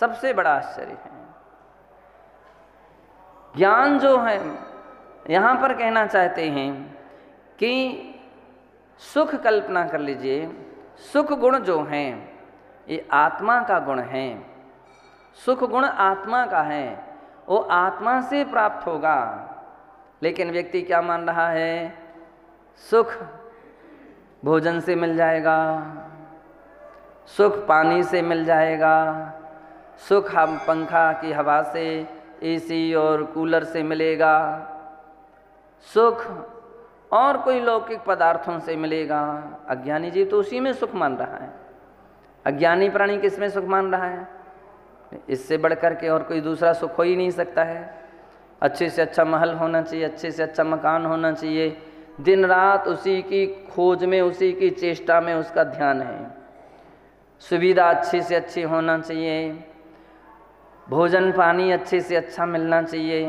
सबसे बड़ा आश्चर्य है। ज्ञान जो है यहाँ पर कहना चाहते हैं कि सुख, कल्पना कर लीजिए, सुख गुण जो हैं ये आत्मा का गुण है। सुख गुण आत्मा का है, वो आत्मा से प्राप्त होगा। लेकिन व्यक्ति क्या मान रहा है? सुख भोजन से मिल जाएगा, सुख पानी से मिल जाएगा, सुख हम पंखा की हवा से, एसी और कूलर से मिलेगा, सुख और कोई लौकिक पदार्थों से मिलेगा। अज्ञानी जीव तो उसी में सुख मान रहा है। अज्ञानी प्राणी किस में सुख मान रहा है? इससे बढ़कर के और कोई दूसरा सुख हो ही नहीं सकता है। अच्छे से अच्छा महल होना चाहिए, अच्छे से अच्छा मकान होना चाहिए, दिन रात उसी की खोज में, उसी की चेष्टा में उसका ध्यान है। सुविधा अच्छी से अच्छी होना चाहिए, भोजन पानी अच्छे से अच्छा मिलना चाहिए,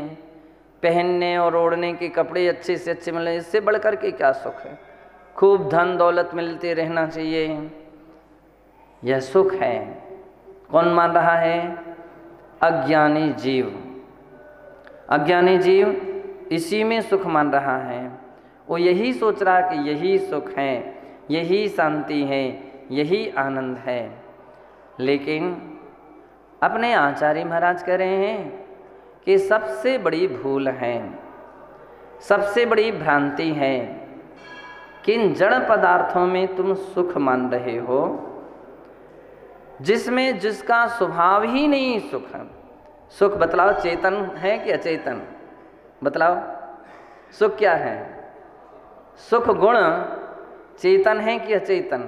पहनने और ओढ़ने के कपड़े अच्छे से अच्छे मिलने, इससे बढ़कर के क्या सुख है? खूब धन दौलत मिलते रहना चाहिए, यह सुख है। कौन मान रहा है? अज्ञानी जीव। अज्ञानी जीव इसी में सुख मान रहा है। वो यही सोच रहा कि यही सुख है, यही शांति है, यही आनंद है। लेकिन अपने आचार्य महाराज कह रहे हैं कि सबसे बड़ी भूल है, सबसे बड़ी भ्रांति है कि इन जड़ पदार्थों में तुम सुख मान रहे हो, जिसमें जिसका स्वभाव ही नहीं सुख है। सुख बतलाओ, चेतन है कि अचेतन? बतलाओ, सुख क्या है? सुख गुण चेतन है कि अचेतन?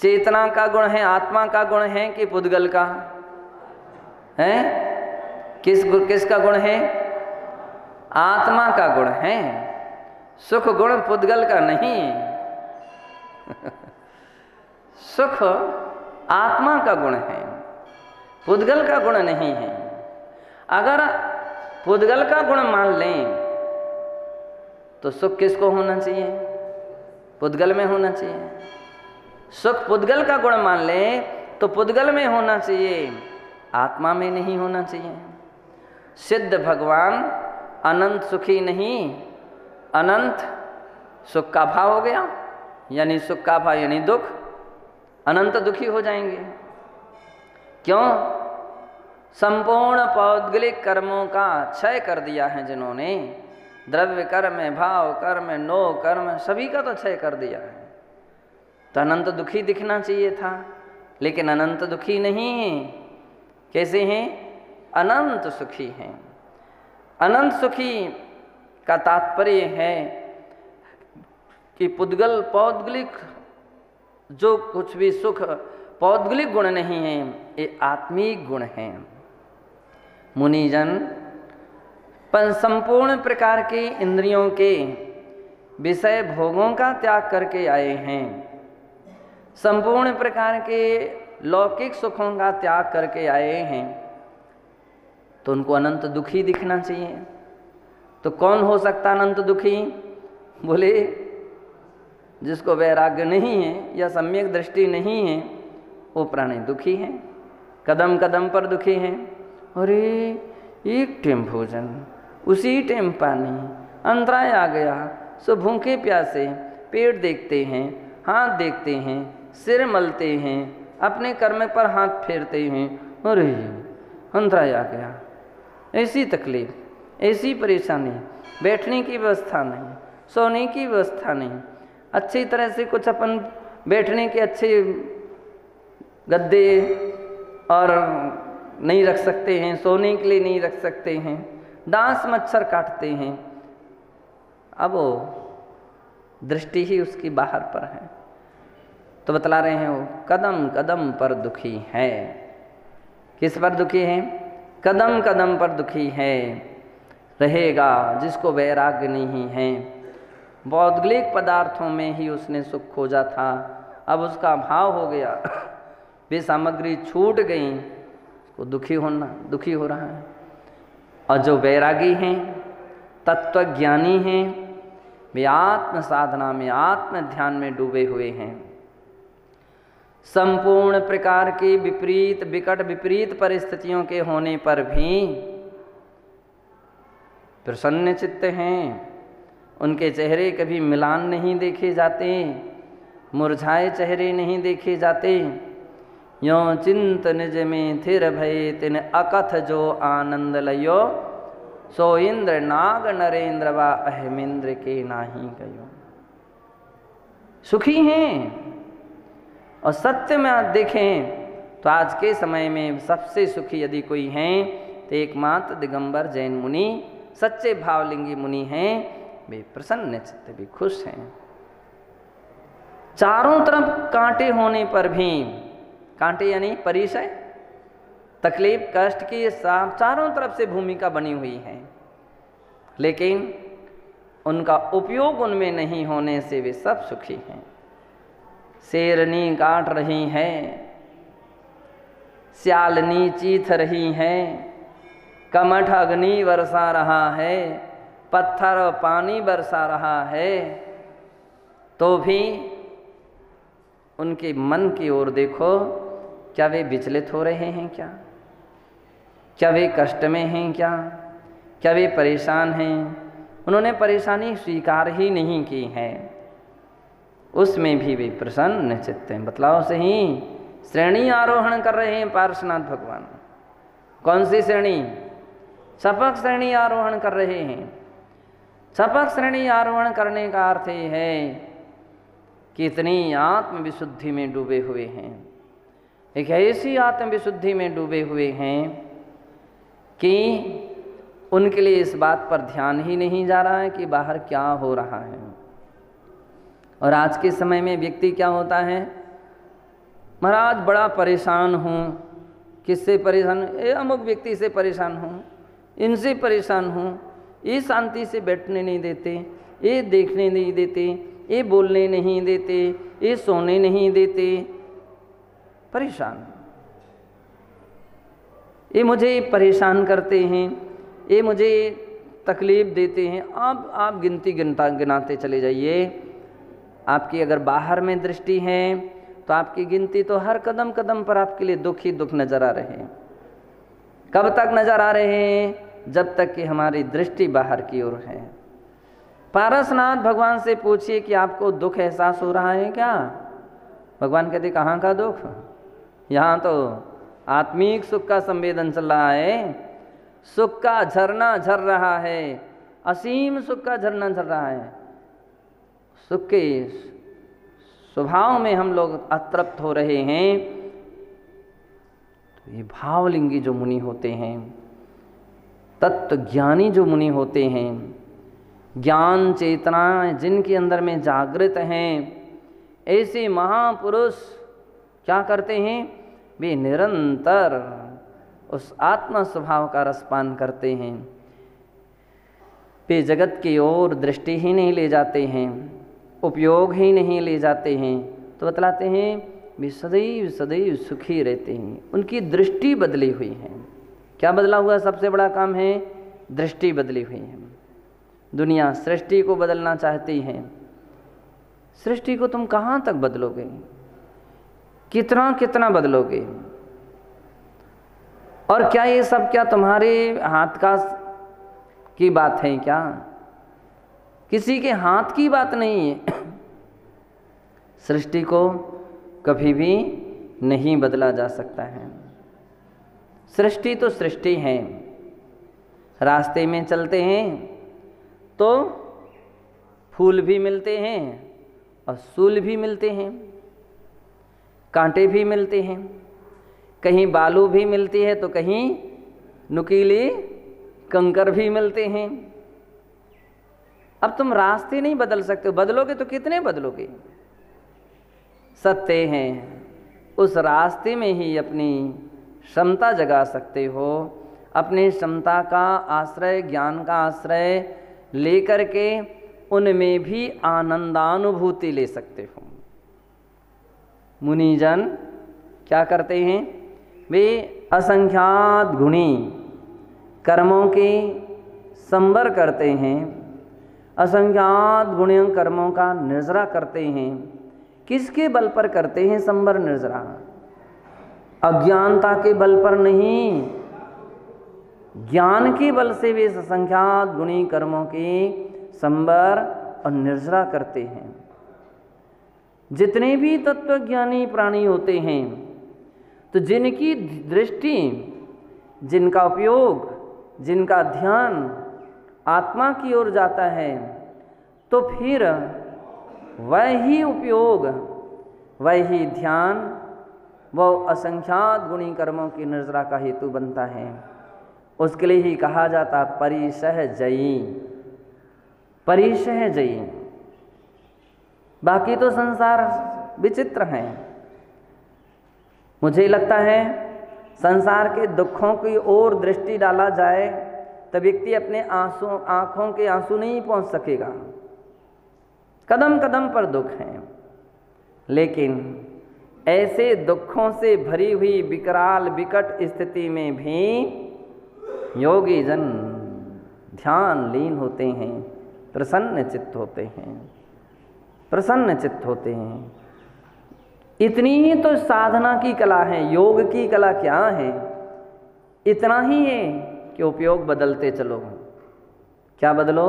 चेतना का गुण है, आत्मा का गुण है कि पुद्गल का है? किसका गुण है? आत्मा का गुण है। सुख गुण पुद्गल का नहीं। सुख आत्मा का गुण है, पुद्गल का गुण नहीं है। अगर पुद्गल का गुण मान लें तो सुख किसको होना चाहिए? पुद्गल में होना चाहिए। सुख पुद्गल का गुण मान लें तो पुद्गल में होना चाहिए, आत्मा में नहीं होना चाहिए। सिद्ध भगवान अनंत सुखी नहीं, अनंत सुख का भाव हो गया, यानी सुख का भाव यानी दुख, अनंत दुखी हो जाएंगे। क्यों? संपूर्ण पौद्गलिक कर्मों का क्षय कर दिया है जिन्होंने, द्रव्य कर्म, भाव कर्म, नो कर्म, सभी का तो क्षय कर दिया है। तो अनंत दुखी दिखना चाहिए था, लेकिन अनंत दुखी नहीं है। कैसे हैं? अनंत सुखी हैं। अनंत सुखी का तात्पर्य है कि पुद्गल पौद्गलिक जो कुछ भी सुख पौद्गलिक गुण नहीं है, ये आत्मिक गुण हैं। मुनिजन संपूर्ण प्रकार के इंद्रियों के विषय भोगों का त्याग करके आए हैं, संपूर्ण प्रकार के लौकिक सुखों का त्याग करके आए हैं, तो उनको अनंत दुखी दिखना चाहिए। तो कौन हो सकता अनंत दुखी? बोले, जिसको वैराग्य नहीं है या सम्यक दृष्टि नहीं है, वो प्राणी दुखी हैं, कदम कदम पर दुखी हैं। अरे एक टाइम भोजन, उसी टाइम पानी, अंतराय आ गया, सो भूखे प्यासे पेट देखते हैं, हाथ देखते हैं, सिर मलते हैं, अपने कर्म पर हाथ फेरते हैं, अरे अंतराय आ गया। ऐसी तकलीफ, ऐसी परेशानी, बैठने की व्यवस्था नहीं, सोने की व्यवस्था नहीं, अच्छी तरह से कुछ अपन बैठने के अच्छे गद्दे और नहीं रख सकते हैं, सोने के लिए नहीं रख सकते हैं, डांस मच्छर काटते हैं। अब वो दृष्टि ही उसकी बाहर पर है। तो बतला रहे हैं वो कदम कदम पर दुखी है। किस पर दुखी है? कदम कदम पर दुखी है। रहेगा जिसको वैराग्य नहीं है। भौगोलिक पदार्थों में ही उसने सुख खोजा था, अब उसका भाव हो गया, वे सामग्री छूट गई, वो दुखी हो रहा है। और जो वैरागी हैं, तत्वज्ञानी हैं, वे आत्म साधना में, आत्म ध्यान में डूबे हुए हैं। संपूर्ण प्रकार की विपरीत विकट विपरीत परिस्थितियों के होने पर भी प्रसन्न चित्त हैं। उनके चेहरे कभी मिलान नहीं देखे जाते, मुरझाए चेहरे नहीं देखे जाते। यों चिंत निज में थिर भय तिन अकथ जो आनंद लयो, सो इंद्र नाग नरेंद्र व अहमेंद्र के नाही गयो। सुखी हैं। और सत्य में आप देखें तो आज के समय में सबसे सुखी यदि कोई हैं तो एकमात्र दिगंबर जैन मुनि, सच्चे भावलिंगी मुनि हैं। वे प्रसन्न चित्त भी खुश हैं। चारों तरफ कांटे होने पर भी, कांटे यानी परिचय, तकलीफ, कष्ट की चारों तरफ से भूमिका बनी हुई है, लेकिन उनका उपयोग उनमें नहीं होने से वे सब सुखी हैं। शेरनी काट रही है, स्यालनी चीथ रही है, कमठ अग्नि बरसा रहा है, पत्थर और पानी बरसा रहा है, तो भी उनके मन की ओर देखो, क्या वे विचलित हो रहे हैं? क्या वे कष्ट में हैं? क्या वे परेशान हैं? उन्होंने परेशानी स्वीकार ही नहीं की है, उसमें भी वे प्रसन्न चित्त हैं। बतलाओ सही, श्रेणी आरोहण कर रहे हैं पार्श्वनाथ भगवान। कौन सी श्रेणी? सपक श्रेणी आरोहण कर रहे हैं। सपक श्रेणी आरोहण करने का अर्थ ये है कि इतनी आत्मविशुद्धि में डूबे हुए हैं, एक ऐसी आत्मविशुद्धि में डूबे हुए हैं कि उनके लिए इस बात पर ध्यान ही नहीं जा रहा है कि बाहर क्या हो रहा है। और आज के समय में व्यक्ति क्या होता है, महाराज बड़ा परेशान हूँ। किससे परेशान? अमुक व्यक्ति से परेशान हूँ, इनसे परेशान हूँ, ये शांति से बैठने नहीं देते, ये देखने नहीं देते, ये बोलने नहीं देते, ये सोने नहीं देते, परेशान। ये मुझे परेशान करते हैं, ये मुझे तकलीफ़ देते हैं। अब आप गिनाते चले जाइए। आपकी अगर बाहर में दृष्टि है तो आपकी गिनती तो हर कदम कदम पर आपके लिए दुख ही दुख नजर आ रहे हैं। कब तक नजर आ रहे हैं? जब तक कि हमारी दृष्टि बाहर की ओर है। पारसनाथ भगवान से पूछिए कि आपको दुख एहसास हो रहा है क्या? भगवान कहते कहाँ का दुख? यहाँ तो आत्मिक सुख का संवेदन चल रहा है, सुख का झरना झर रहा है, असीम सुख का झरना झर रहा है। सुख के स्वभाव में हम लोग अतृप्त हो रहे हैं। तो ये भावलिंगी जो मुनि होते हैं, तत्व ज्ञानी जो मुनि होते हैं, ज्ञान चेतना जिनके अंदर में जागृत हैं, ऐसे महापुरुष क्या करते हैं? वे निरंतर उस आत्मा स्वभाव का रसपान करते हैं। वे जगत की ओर दृष्टि ही नहीं ले जाते हैं, उपयोग ही नहीं ले जाते हैं। तो बतलाते हैं वे सदैव सदैव सुखी रहते हैं। उनकी दृष्टि बदली हुई है। क्या बदला हुआ? सबसे बड़ा काम है दृष्टि बदली हुई है। दुनिया सृष्टि को बदलना चाहती है। सृष्टि को तुम कहाँ तक बदलोगे? कितना कितना बदलोगे? और क्या ये सब क्या तुम्हारे हाथ का की बात है? क्या किसी के हाथ की बात नहीं है। सृष्टि को कभी भी नहीं बदला जा सकता है। सृष्टि तो सृष्टि है। रास्ते में चलते हैं तो फूल भी मिलते हैं और सूल भी मिलते हैं, कांटे भी मिलते हैं, कहीं बालू भी मिलती है तो कहीं नुकीली कंकर भी मिलते हैं। अब तुम रास्ते नहीं बदल सकते। बदलोगे तो कितने बदलोगे? सत्य हैं, उस रास्ते में ही अपनी क्षमता जगा सकते हो। अपनी क्षमता का आश्रय, ज्ञान का आश्रय लेकर के उनमें भी आनंदानुभूति ले सकते हो। मुनिजन क्या करते हैं? वे असंख्यात गुणी कर्मों के संवर करते हैं, असंख्यात गुणों कर्मों का निजरा करते हैं, किसके बल पर करते हैं संबर निर्जरा? अज्ञानता के बल पर नहीं, ज्ञान के बल से वे असंख्यात गुणी कर्मों की संबर और निर्जरा करते हैं। जितने भी तत्वज्ञानी प्राणी होते हैं, तो जिनकी दृष्टि, जिनका उपयोग, जिनका ध्यान आत्मा की ओर जाता है, तो फिर वही उपयोग, वही ध्यान, वह असंख्यात गुणी कर्मों की निर्जरा का हेतु बनता है। उसके लिए ही कहा जाता परिसह जयी, परिसह जयी। बाकी तो संसार विचित्र है। मुझे लगता है संसार के दुखों की ओर दृष्टि डाला जाए तो व्यक्ति अपने आंखों के आंसू नहीं पहुंच सकेगा। कदम कदम पर दुख हैं, लेकिन ऐसे दुखों से भरी हुई विकराल विकट स्थिति में भी योगी जन ध्यान लीन होते हैं, प्रसन्न चित्त होते हैं, प्रसन्न चित्त होते हैं। इतनी ही तो साधना की कला है। योग की कला क्या है? इतना ही है कि उपयोग बदलते चलो। क्या बदलो?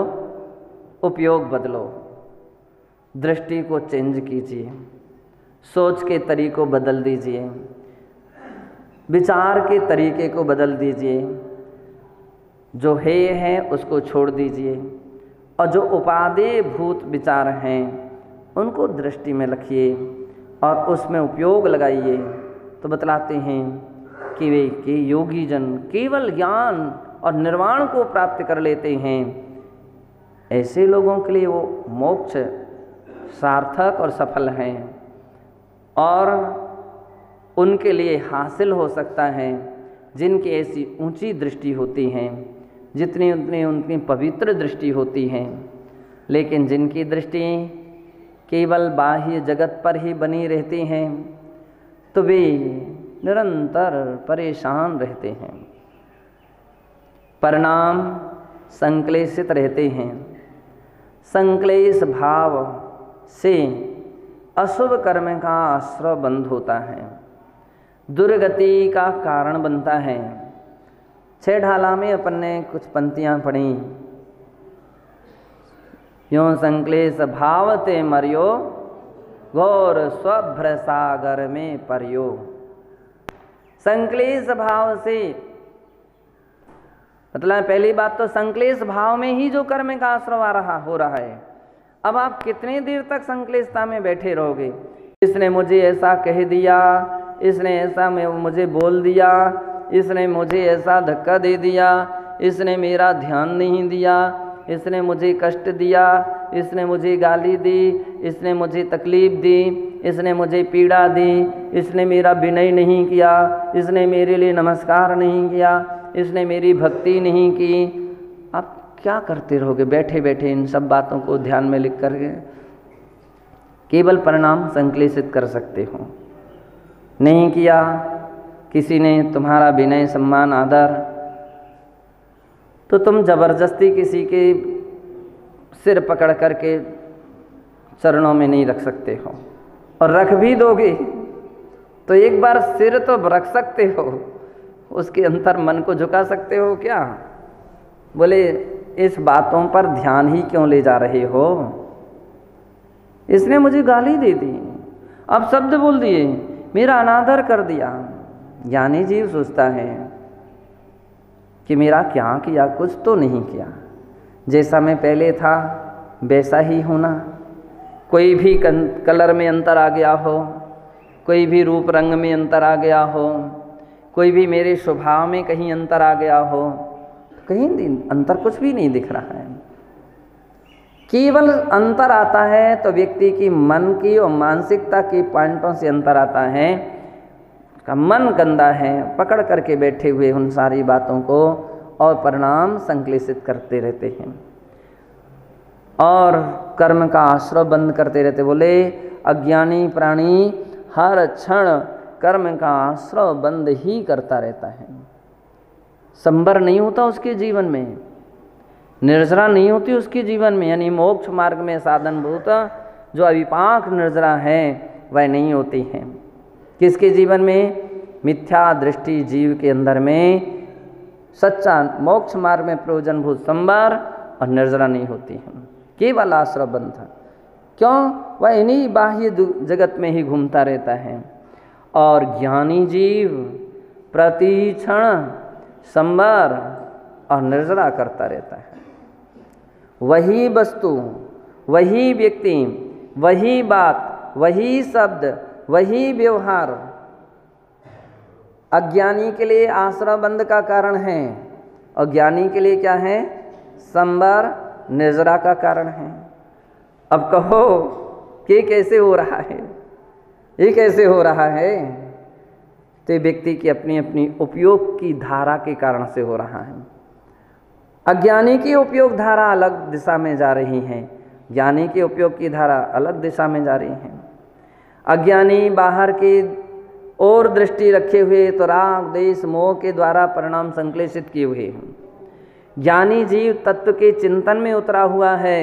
उपयोग बदलो। दृष्टि को चेंज कीजिए, सोच के तरीकों बदल दीजिए, विचार के तरीके को बदल दीजिए, जो हेय है उसको छोड़ दीजिए, और जो उपादेय भूत विचार हैं उनको दृष्टि में रखिए और उसमें उपयोग लगाइए। तो बतलाते हैं कि वे के योगी जन केवल ज्ञान और निर्वाण को प्राप्त कर लेते हैं। ऐसे लोगों के लिए वो मोक्ष सार्थक और सफल हैं, और उनके लिए हासिल हो सकता है जिनकी ऐसी ऊंची दृष्टि होती है, जितनी उतनी उनकी पवित्र दृष्टि होती है। लेकिन जिनकी दृष्टि केवल बाह्य जगत पर ही बनी रहती हैं, तो वे निरंतर परेशान रहते हैं, परिणाम संक्लेशित रहते हैं। संक्लेश भाव से अशुभ कर्म का आश्रय बंद होता है, दुर्गति का कारण बनता है। 6 ढाला में अपन ने कुछ पंक्तियाँ पढ़ी। यों संक्लेश भाव ते मरियो, घोर स्वभ्र सागर में परियो। संक्लेश भाव से मतलब पहली बात तो संक्लेश भाव में ही जो कर्म का आश्रय हो रहा है। अब आप कितने देर तक संक्लेशता में बैठे रहोगे? इसने मुझे ऐसा कह दिया, इसने ऐसा मुझे बोल दिया, इसने मुझे ऐसा धक्का दे दिया, इसने मेरा ध्यान नहीं दिया, इसने मुझे कष्ट दिया, इसने मुझे गाली दी, इसने मुझे तकलीफ दी, इसने मुझे पीड़ा दी, इसने मेरा विनय नहीं किया, इसने मेरे लिए नमस्कार नहीं किया, इसने मेरी भक्ति नहीं की। आप क्या करते रहोगे बैठे बैठे इन सब बातों को ध्यान में लिख करके? केवल परिणाम संक्लेशित कर सकते हो। नहीं किया किसी ने तुम्हारा विनय सम्मान आदर, तो तुम जबरदस्ती किसी के सिर पकड़ करके चरणों में नहीं रख सकते हो, और रख भी दोगे तो एक बार सिर तो रख सकते हो, उसके अंतर मन को झुका सकते हो क्या? बोले इस बातों पर ध्यान ही क्यों ले जा रहे हो? इसने मुझे गाली दे दी, अब शब्द बोल दिए, मेरा अनादर कर दिया। ज्ञानी जीव सोचता है कि मेरा क्या किया, कुछ तो नहीं किया, जैसा मैं पहले था वैसा ही होना। कोई भी कलर में अंतर आ गया हो, कोई भी रूप रंग में अंतर आ गया हो, कोई भी मेरे स्वभाव में कहीं अंतर आ गया हो, कहीं अंतर कुछ भी नहीं दिख रहा है। केवल अंतर आता है तो व्यक्ति की मन की और मानसिकता की पॉइंटों से अंतर आता है। उसका मन गंदा है, पकड़ करके बैठे हुए उन सारी बातों को, और परिणाम संक्लेशित करते रहते हैं और कर्म का आश्रय बंद करते रहते। बोले अज्ञानी प्राणी हर क्षण कर्म का आश्रय बंद ही करता रहता है। संबर नहीं होता उसके जीवन में, निर्जरा नहीं होती उसके जीवन में, यानी मोक्ष मार्ग में साधनभूत जो अविपाक निर्जरा है वह नहीं होती है। किसके जीवन में? मिथ्या दृष्टि जीव के अंदर में सच्चा मोक्ष मार्ग में प्रयोजनभूत संवर और निर्जरा नहीं होती है, केवल आश्रय बंध। क्यों? वह इन्हीं बाह्य जगत में ही घूमता रहता है। और ज्ञानी जीव प्रतिक्षण संवर और निर्जरा करता रहता है। वही वस्तु, वही व्यक्ति, वही बात, वही शब्द, वही व्यवहार अज्ञानी के लिए आश्रय बंध का कारण है और ज्ञानी के लिए क्या है? संवर निर्जरा का कारण है। अब कहो कि कैसे हो रहा है? ये कैसे हो रहा है? तो व्यक्ति की अपनी अपनी उपयोग की धारा के कारण से हो रहा है। अज्ञानी की उपयोग धारा अलग दिशा में जा रही है, ज्ञानी की उपयोग की धारा अलग दिशा में जा रही है। अज्ञानी बाहर की ओर दृष्टि रखे हुए तो राग द्वेष मोह के द्वारा परिणाम संश्लेषित किए हुए हैं। ज्ञानी जीव तत्व के चिंतन में उतरा हुआ है,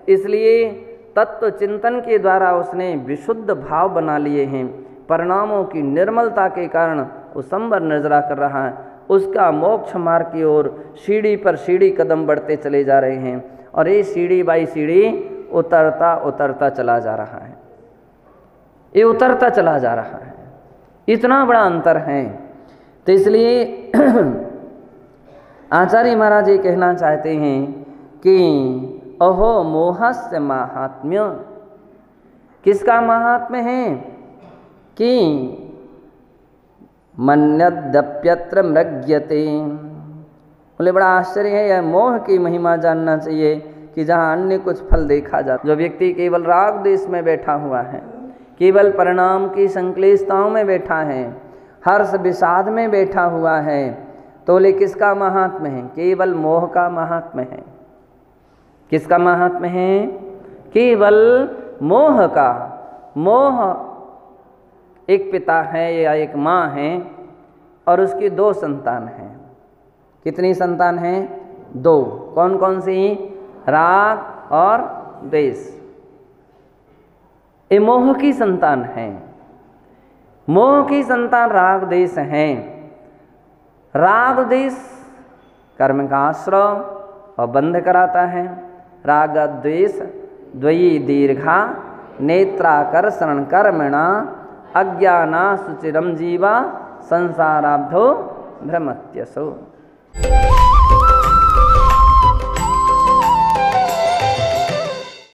इसलिए तत्व चिंतन के द्वारा उसने विशुद्ध भाव बना लिए हैं। परिणामों की निर्मलता के कारण वो संवर निर्जरा कर रहा है। उसका मोक्ष मार्ग की ओर सीढ़ी पर सीढ़ी कदम बढ़ते चले जा रहे हैं और ये सीढ़ी बाई सीढ़ी उतरता उतरता चला जा रहा है। ये उतरता चला जा रहा है, इतना बड़ा अंतर है। तो इसलिए आचार्य महाराज ये कहना चाहते हैं कि अहो मोहस्य महात्म्य। किसका महात्म्य है? कि मन्यद्यप्यत्र मृग्यते। बोले बड़ा आश्चर्य है, यह मोह की महिमा जानना चाहिए कि जहाँ अन्य कुछ फल देखा जाता, जो व्यक्ति केवल राग देश में बैठा हुआ है, केवल परिणाम की संक्लिष्टताओं में बैठा है, हर्ष विषाद में बैठा हुआ है, तो बोले किसका महात्म्य है? केवल मोह का महात्म्य है। किसका महात्म्य है? केवल मोह का। मोह एक पिता है या एक माँ है और उसकी 2 संतान हैं। कितनी संतान हैं? 2। कौन कौन सी? राग और द्वेष। ये मोह की संतान है। मोह की संतान राग द्वेष हैं। राग द्वेष कर्म का आश्रय और बंध कराता है। राग द्वेष द्वयी दीर्घा नेत्राकर्षण कर्मणा अज्ञाना सुचिरम जीवा संसाराब्धो भ्रमत्यसो।